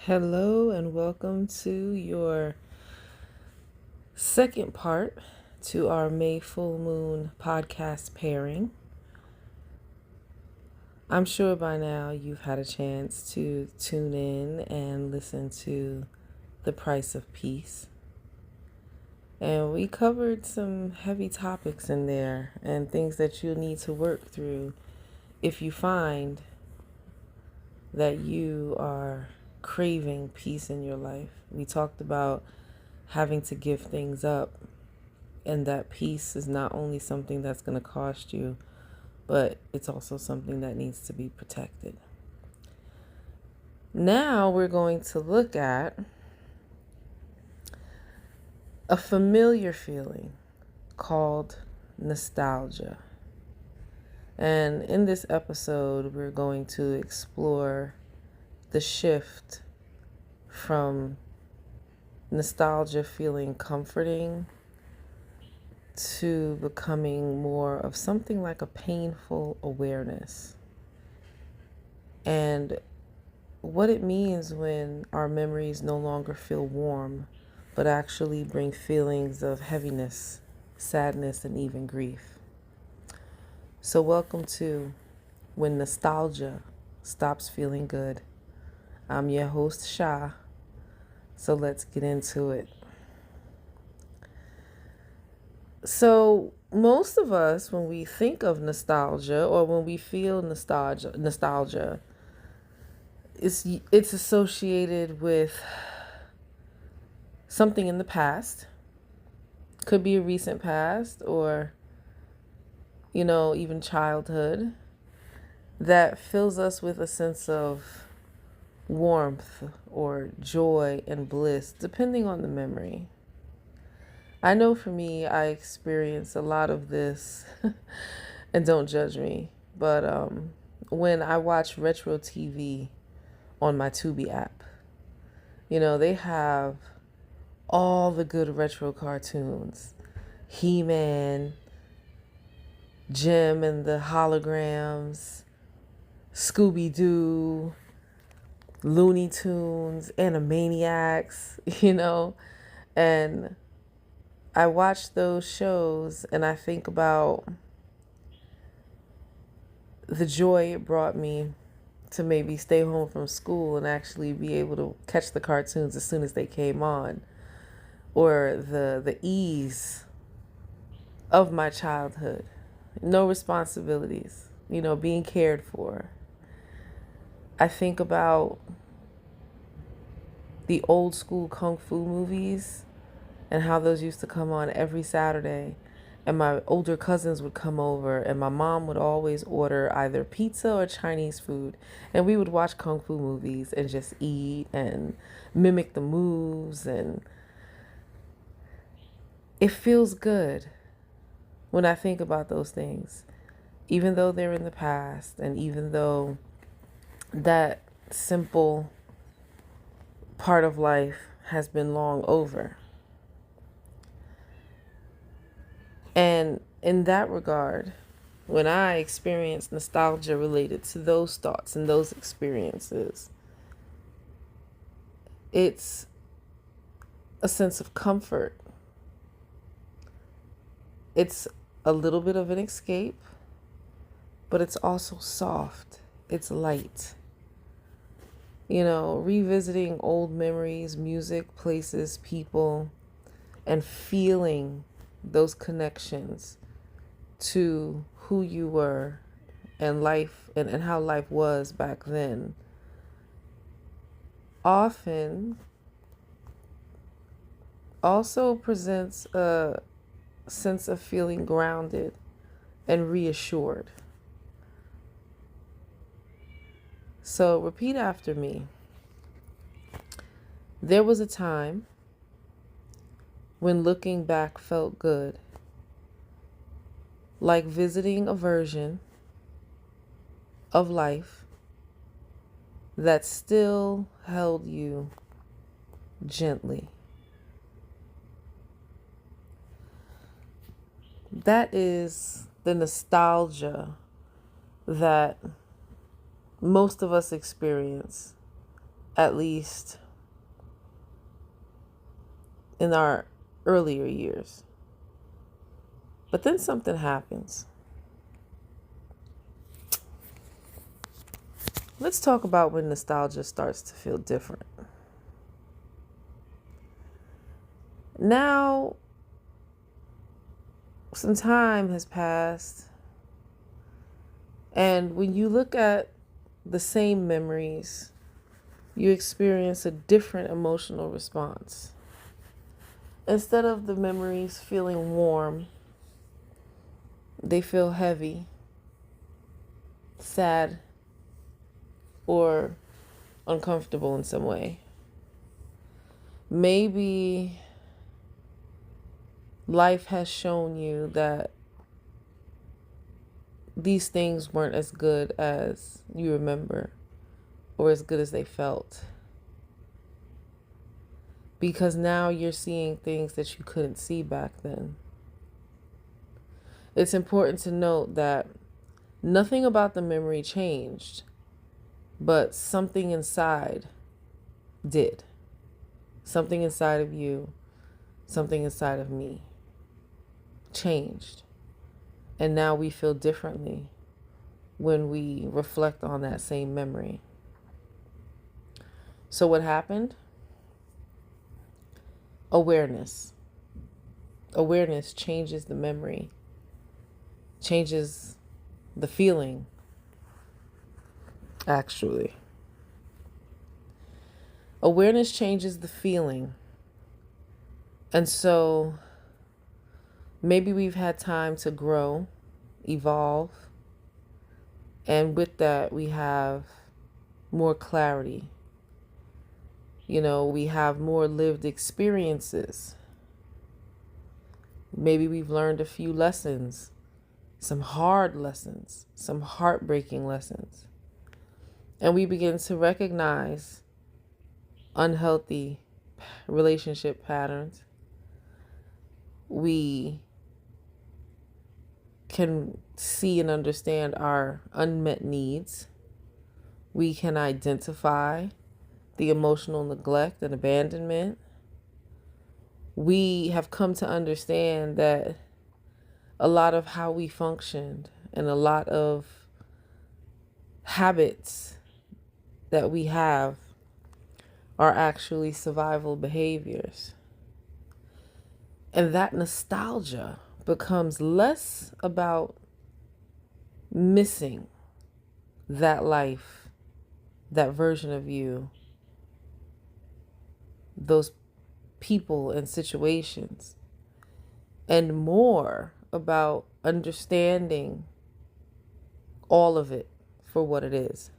Hello, and welcome to your second part to our May Full Moon podcast pairing. I'm sure by now you've had a chance to tune in and listen to The Price of Peace. And we covered some heavy topics in there and things that you'll need to work through if you find that you are craving peace in your life. We talked about having to give things up, and that peace is not only something that's going to cost you, but it's also something that needs to be protected. Now we're going to look at a familiar feeling called nostalgia. And in this episode, we're going to explore the shift from nostalgia feeling comforting to becoming more of something like a painful awareness, and what it means when our memories no longer feel warm, but actually bring feelings of heaviness, sadness, and even grief. So welcome to When Nostalgia Stops Feeling Good. I'm your host, Shah. So let's get into it. So most of us, when we think of nostalgia or when we feel nostalgia, it's associated with something in the past. Could be a recent past or, even childhood, that fills us with a sense of warmth or joy and bliss, depending on the memory. I know for me, I experience a lot of this, and don't judge me, but when I watch retro TV on my Tubi app, they have all the good retro cartoons. He-Man, Jim and the Holograms, Scooby-Doo, Looney Tunes, Animaniacs, and I watch those shows and I think about the joy it brought me to maybe stay home from school and actually be able to catch the cartoons as soon as they came on, or the ease of my childhood. No responsibilities, being cared for. I think about the old school kung fu movies and how those used to come on every Saturday. And my older cousins would come over, and my mom would always order either pizza or Chinese food. And we would watch kung fu movies and just eat and mimic the moves. And it feels good when I think about those things, even though they're in the past, and even though that simple part of life has been long over. And in that regard, when I experience nostalgia related to those thoughts and those experiences, it's a sense of comfort. It's a little bit of an escape, but it's also soft. It's light. Revisiting old memories, music, places, people, and feeling those connections to who you were and life and how life was back then often also presents a sense of feeling grounded and reassured. So repeat after me. There was a time when looking back felt good, like visiting a version of life that still held you gently. That is the nostalgia that most of us experience at least in our earlier years. But then something happens. Let's talk about when nostalgia starts to feel different. Now, some time has passed, and when you look at the same memories, you experience a different emotional response. Instead of the memories feeling warm, they feel heavy, sad, or uncomfortable in some way. Maybe life has shown you that these things weren't as good as you remember or as good as they felt. Because now you're seeing things that you couldn't see back then. It's important to note that nothing about the memory changed, but something inside did. Something inside of you, something inside of me changed. And now we feel differently when we reflect on that same memory. So what happened? Awareness. Awareness changes the memory, changes the feeling, actually. Awareness changes the feeling. And so maybe we've had time to grow, evolve, and with that we have more clarity. We have more lived experiences. Maybe we've learned a few lessons, some hard lessons, some heartbreaking lessons. And we begin to recognize unhealthy relationship patterns. We can see and understand our unmet needs. We can identify the emotional neglect and abandonment. We have come to understand that a lot of how we functioned and a lot of habits that we have are actually survival behaviors. And that nostalgia becomes less about missing that life, that version of you, those people and situations, and more about understanding all of it for what it is.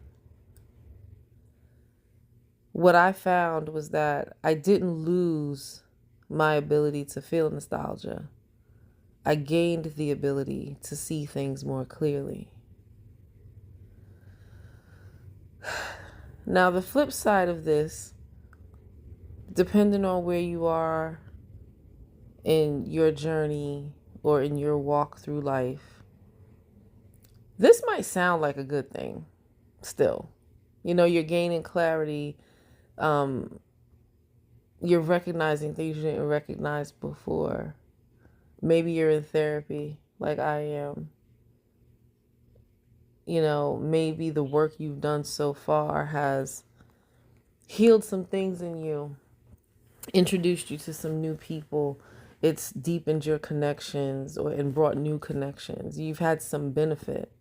What I found was that I didn't lose my ability to feel nostalgia. I gained the ability to see things more clearly. Now, the flip side of this, depending on where you are in your journey or in your walk through life, this might sound like a good thing still. You're gaining clarity. You're recognizing things you didn't recognize before. Maybe you're in therapy like I am. Maybe the work you've done so far has healed some things in you, introduced you to some new people. It's deepened your connections and brought new connections. You've had some benefit.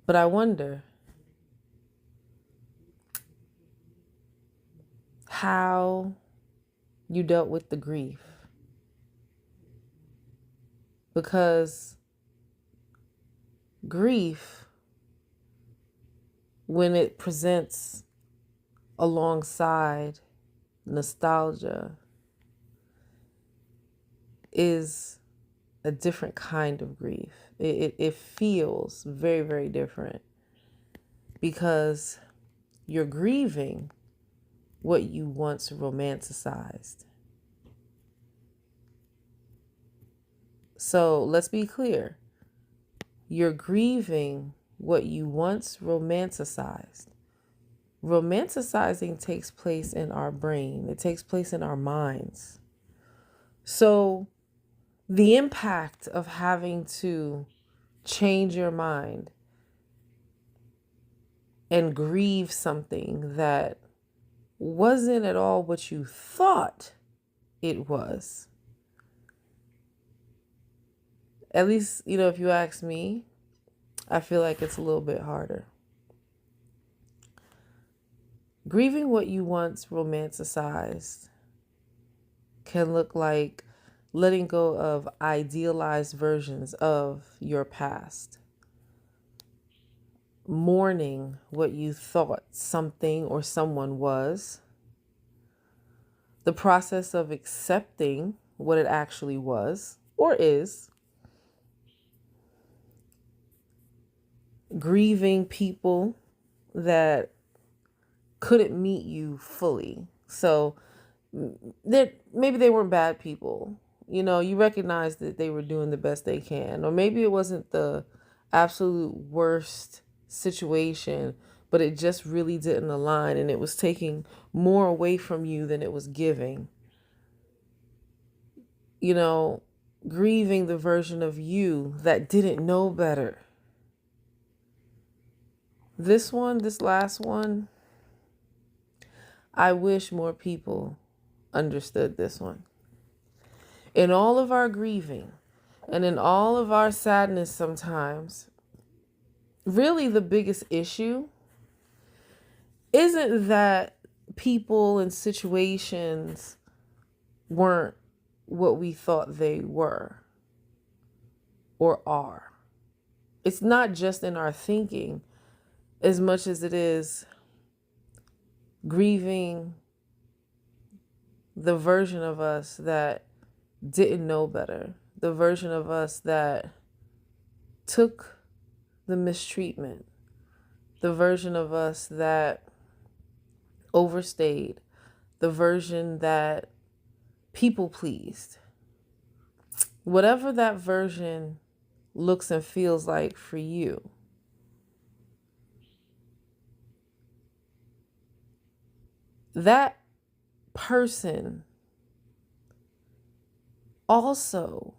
But I wonder how you dealt with the grief. Because grief, when it presents alongside nostalgia, is a different kind of grief. It feels very, very different because you're grieving what you once romanticized. So let's be clear. You're grieving what you once romanticized. Romanticizing takes place in our brain, it takes place in our minds. So, the impact of having to change your mind and grieve something that wasn't at all what you thought it was. At least, if you ask me, I feel like it's a little bit harder. Grieving what you once romanticized can look like letting go of idealized versions of your past. Mourning what you thought something or someone was. The process of accepting what it actually was or is. Grieving people that couldn't meet you fully. So maybe they weren't bad people. You recognize that they were doing the best they can. Or maybe it wasn't the absolute worst situation, but it just really didn't align and it was taking more away from you than it was giving. Grieving the version of you that didn't know better. This last one, I wish more people understood this one. In all of our grieving and in all of our sadness sometimes, really the biggest issue isn't that people and situations weren't what we thought they were or are. It's not just in our thinking as much as it is grieving the version of us that didn't know better, the version of us that took the mistreatment, the version of us that overstayed, the version that people pleased. Whatever that version looks and feels like for you, that person also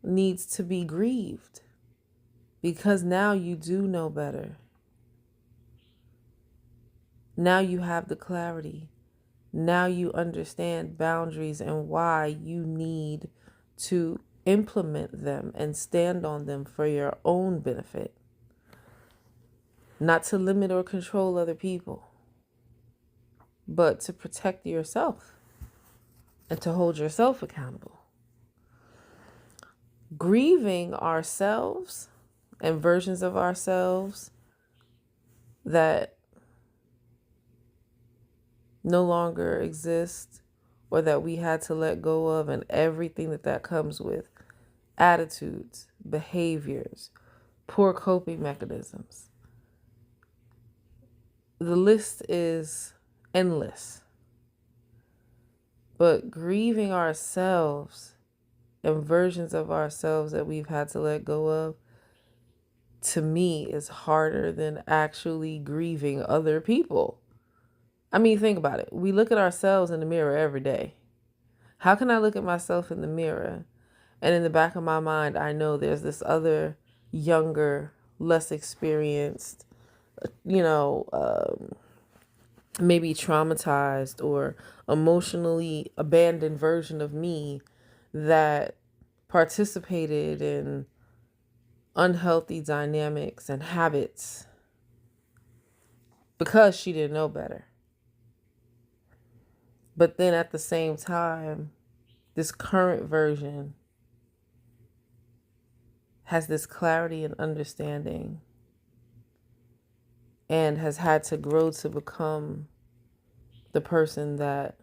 needs to be grieved because now you do know better. Now you have the clarity. Now you understand boundaries and why you need to implement them and stand on them for your own benefit, not to limit or control other people, but to protect yourself and to hold yourself accountable. Grieving ourselves and versions of ourselves that no longer exist or that we had to let go of, and everything that comes with: attitudes, behaviors, poor coping mechanisms. The list is endless. But grieving ourselves and versions of ourselves that we've had to let go of, to me, is harder than actually grieving other people. I mean, think about it. We look at ourselves in the mirror every day. How can I look at myself in the mirror and in the back of my mind, I know there's this other, younger, less experienced, maybe traumatized or emotionally abandoned version of me that participated in unhealthy dynamics and habits because she didn't know better. But then at the same time, this current version has this clarity and understanding and has had to grow to become the person that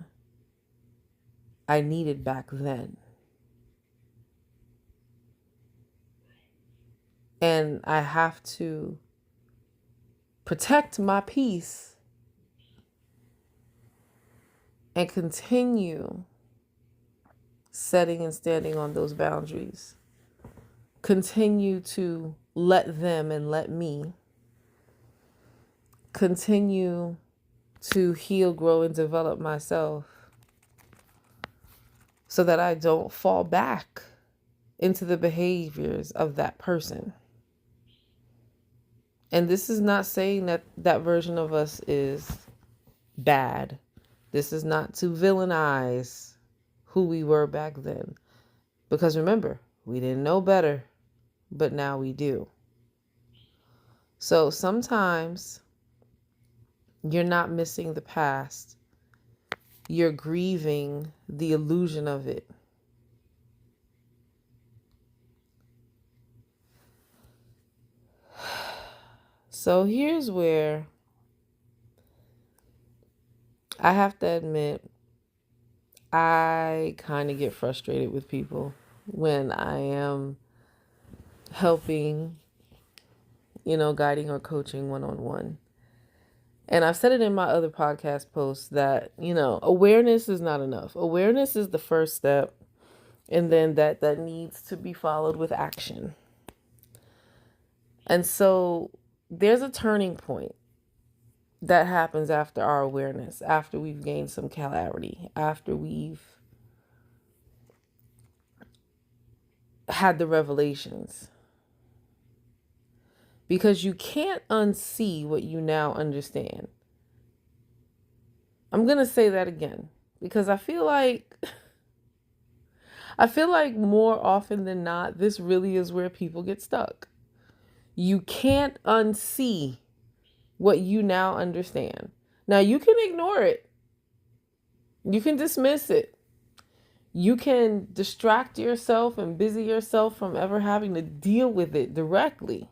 I needed back then. And I have to protect my peace and continue setting and standing on those boundaries. Continue to let them and let me continue to heal, grow, and develop myself so that I don't fall back into the behaviors of that person. And this is not saying that that version of us is bad. This is not to villainize who we were back then. Because remember, we didn't know better, but now we do. So sometimes you're not missing the past. You're grieving the illusion of it. So here's where I have to admit, I kind of get frustrated with people when I am helping, guiding or coaching one-on-one. And I've said it in my other podcast posts that, awareness is not enough. Awareness is the first step, and then that needs to be followed with action. And so there's a turning point that happens after our awareness, after we've gained some clarity, after we've had the revelations. Because you can't unsee what you now understand. I'm going to say that again because I feel like more often than not, this really is where people get stuck. You can't unsee what you now understand. Now, you can ignore it. You can dismiss it. You can distract yourself and busy yourself from ever having to deal with it directly.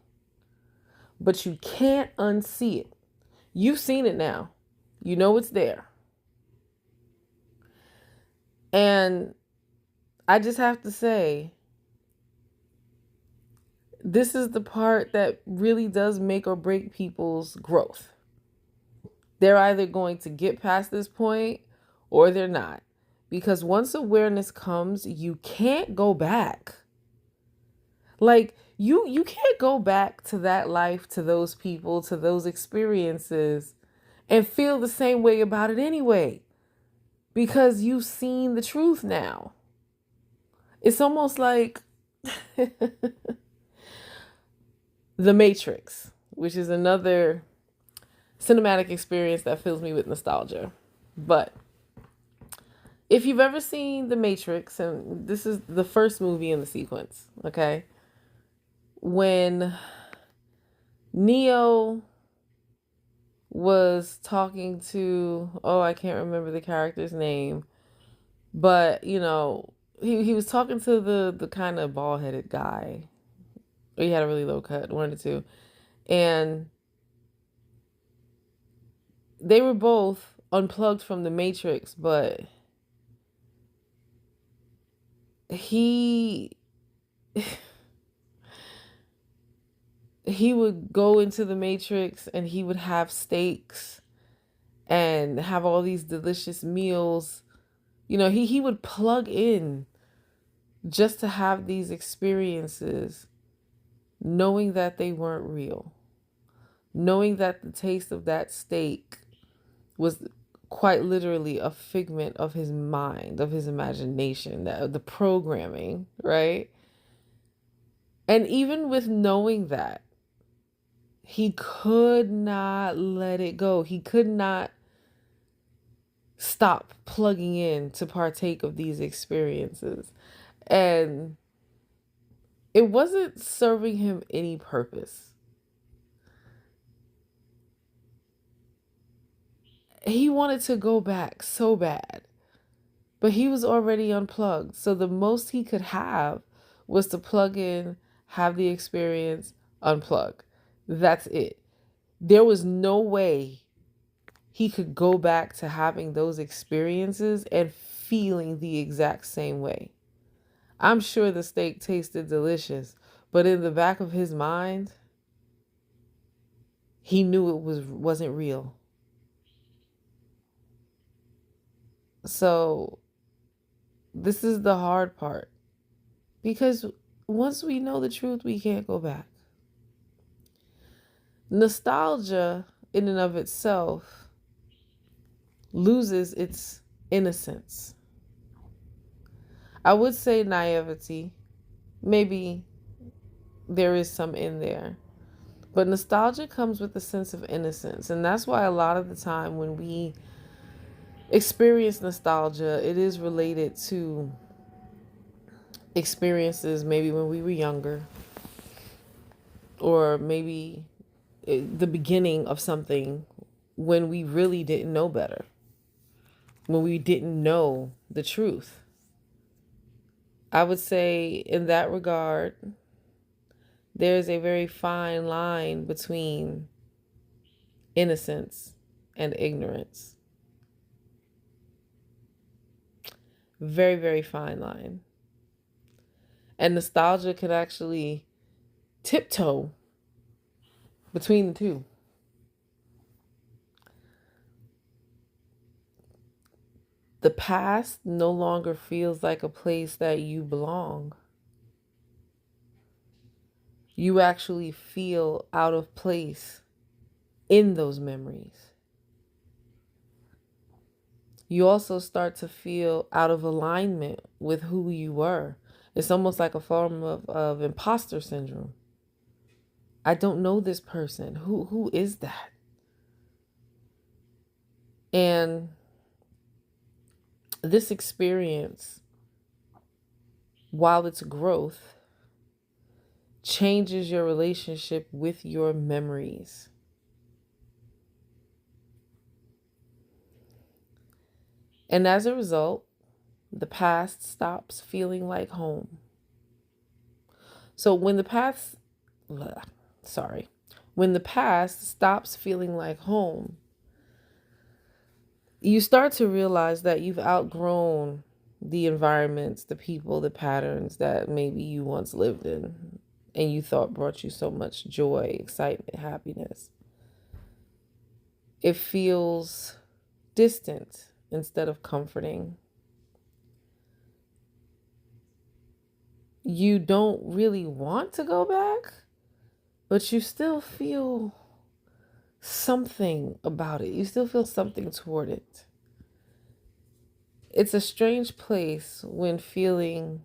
But you can't unsee it. You've seen it now. You know it's there. And I just have to say, this is the part that really does make or break people's growth. They're either going to get past this point or they're not. Because once awareness comes, you can't go back. Like, you can't go back to that life, to those people, to those experiences, and feel the same way about it anyway. Because you've seen the truth now. It's almost like The Matrix, which is another cinematic experience that fills me with nostalgia. But if you've ever seen The Matrix, and this is the first movie in the sequence, okay? When Neo was talking to, I can't remember the character's name, but, he was talking to the kind of bald-headed guy. He had a really low cut, one of the two. And they were both unplugged from the Matrix, but he would go into the Matrix and he would have steaks and have all these delicious meals. He would plug in just to have these experiences, knowing that they weren't real, knowing that the taste of that steak was quite literally a figment of his mind, of his imagination, the programming, right? And even with knowing that, he could not let it go. He could not stop plugging in to partake of these experiences. And it wasn't serving him any purpose. He wanted to go back so bad, but he was already unplugged. So the most he could have was to plug in, have the experience, unplug. That's it. There was no way he could go back to having those experiences and feeling the exact same way. I'm sure the steak tasted delicious, but in the back of his mind, he knew it wasn't real. So this is the hard part, because once we know the truth, we can't go back. Nostalgia, in and of itself, loses its innocence. I would say naivety. Maybe there is some in there. But nostalgia comes with a sense of innocence. And that's why a lot of the time when we experience nostalgia, it is related to experiences maybe when we were younger, or maybe the beginning of something when we really didn't know better, when we didn't know the truth. I would say in that regard, there's a very fine line between innocence and ignorance. Very, very fine line. And nostalgia can actually tiptoe between the two. The past no longer feels like a place that you belong. You actually feel out of place in those memories. You also start to feel out of alignment with who you were. It's almost like a form of imposter syndrome. I don't know this person. Who is that? And this experience, while it's growth, changes your relationship with your memories. And as a result, the past stops feeling like home. So when the past stops feeling like home, you start to realize that you've outgrown the environments, the people, the patterns that maybe you once lived in and you thought brought you so much joy, excitement, happiness. It feels distant instead of comforting. You don't really want to go back, but you still feel something about it. You still feel something toward it. It's a strange place when feeling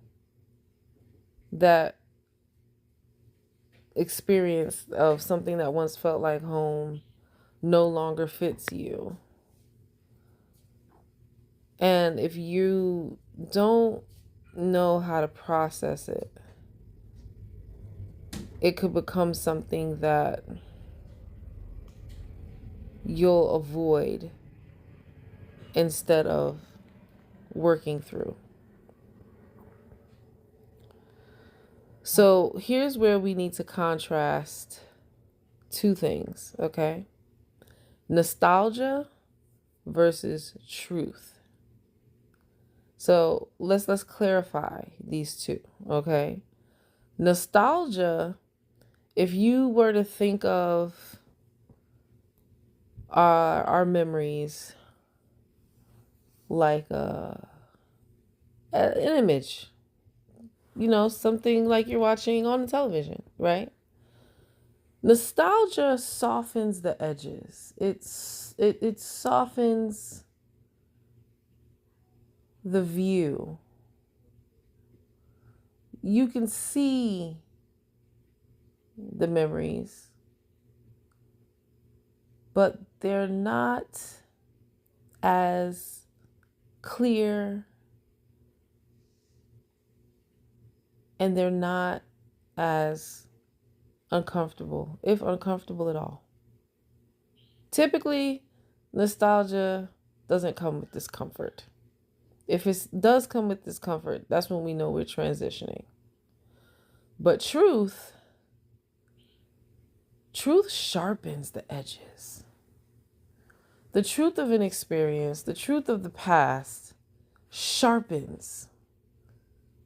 that experience of something that once felt like home no longer fits you. And if you don't know how to process it, it could become something that you'll avoid instead of working through. So here's where we need to contrast two things, okay? Nostalgia versus truth. So let's clarify these two, okay? Nostalgia, if you were to think of our memories like an image, something like you're watching on the television, right? Nostalgia softens the edges. It softens the view. You can see the memories, but they're not as clear, and they're not as uncomfortable, if uncomfortable at all. Typically, nostalgia doesn't come with discomfort. If it does come with discomfort, that's when we know we're transitioning. But truth sharpens the edges. The truth of an experience, the truth of the past sharpens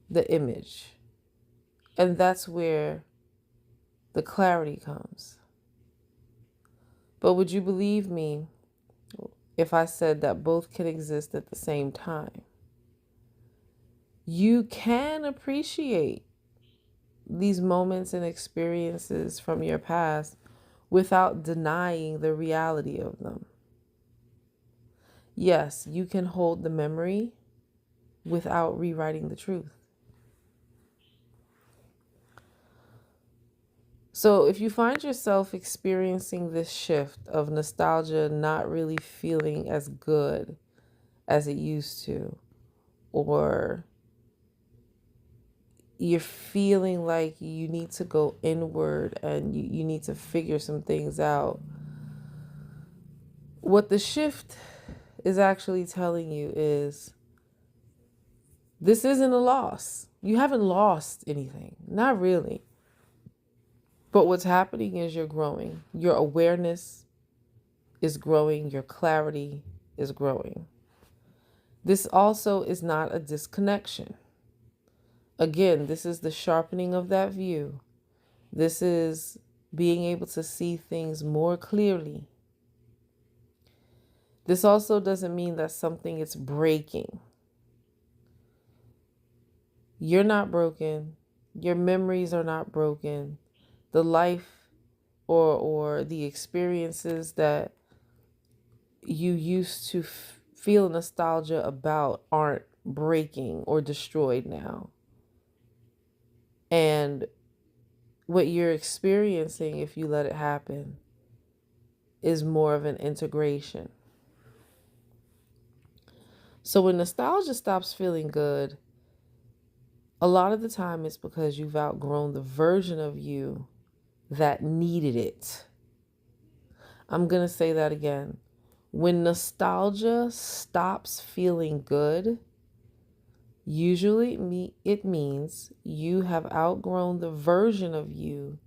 the image. And that's where the clarity comes. But would you believe me if I said that both can exist at the same time? You can appreciate these moments and experiences from your past without denying the reality of them. Yes, you can hold the memory without rewriting the truth. So if you find yourself experiencing this shift of nostalgia not really feeling as good as it used to, or you're feeling like you need to go inward and you need to figure some things out, what the shift is actually telling you is this isn't a loss. You haven't lost anything, not really. But what's happening is you're growing. Your awareness is growing. Your clarity is growing. This also is not a disconnection. Again, this is the sharpening of that view. This is being able to see things more clearly. This also doesn't mean that something is breaking. You're not broken. Your memories are not broken. The life or the experiences that you used to feel nostalgia about aren't breaking or destroyed now. And what you're experiencing, if you let it happen, is more of an integration. So when nostalgia stops feeling good, a lot of the time it's because you've outgrown the version of you that needed it. I'm going to say that again. When nostalgia stops feeling good, usually it means you have outgrown the version of you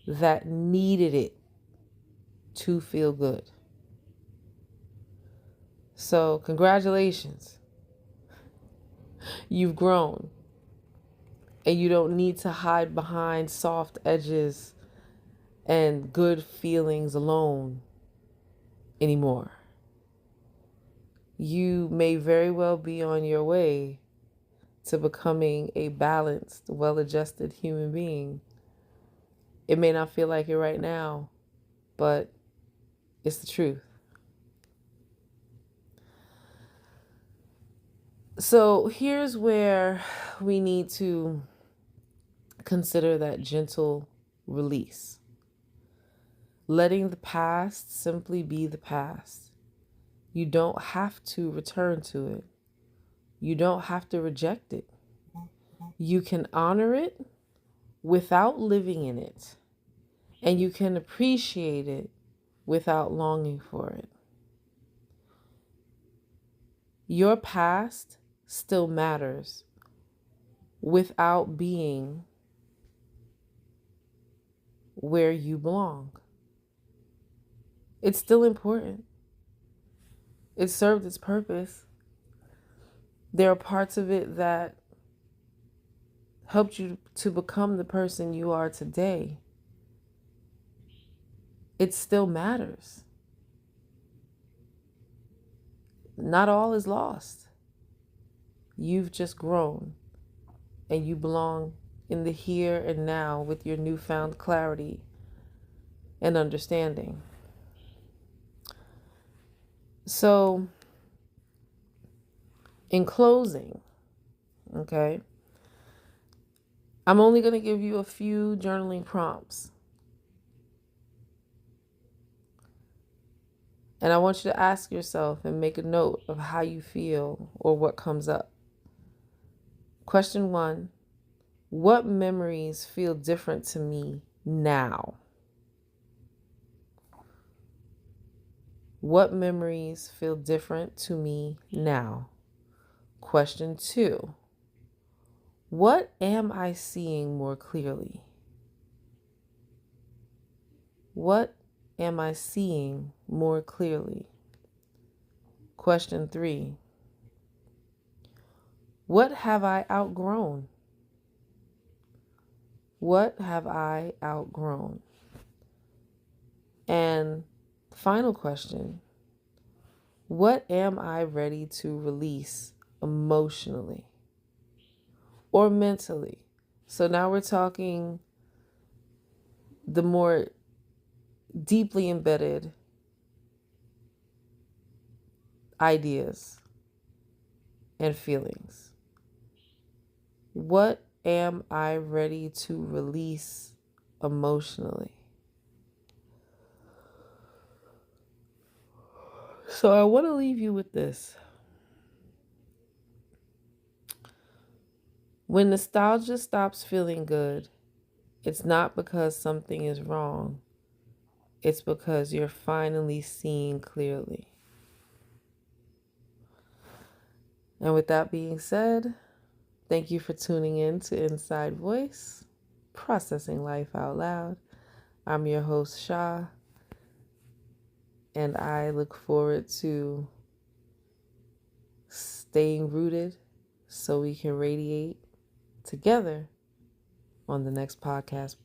that needed it to feel good. So, congratulations. You've grown. And you don't need to hide behind soft edges and good feelings alone anymore. You may very well be on your way to becoming a balanced, well-adjusted human being. It may not feel like it right now, but it's the truth. So here's where we need to consider that gentle release. Letting the past simply be the past. You don't have to return to it. You don't have to reject it. You can honor it without living in it. And you can appreciate it without longing for it. Your past still matters without being where you belong. It's still important. It served its purpose. There are parts of it that helped you to become the person you are today. It still matters. Not all is lost. You've just grown and you belong in the here and now with your newfound clarity and understanding. So, in closing, okay, I'm only going to give you a few journaling prompts. And I want you to ask yourself and make a note of how you feel or what comes up. Question 1, what memories feel different to me now? What memories feel different to me now? Question 2, what am I seeing more clearly? What am I seeing more clearly? Question 3, what have I outgrown? What have I outgrown? And final question, what am I ready to release emotionally or mentally? So now we're talking the more deeply embedded ideas and feelings. What am I ready to release emotionally? So I want to leave you with this. When nostalgia stops feeling good, it's not because something is wrong. It's because you're finally seeing clearly. And with that being said, thank you for tuning in to Inside Voice, Processing Life Out Loud. I'm your host, Shah, and I look forward to staying rooted so we can radiate together on the next podcast.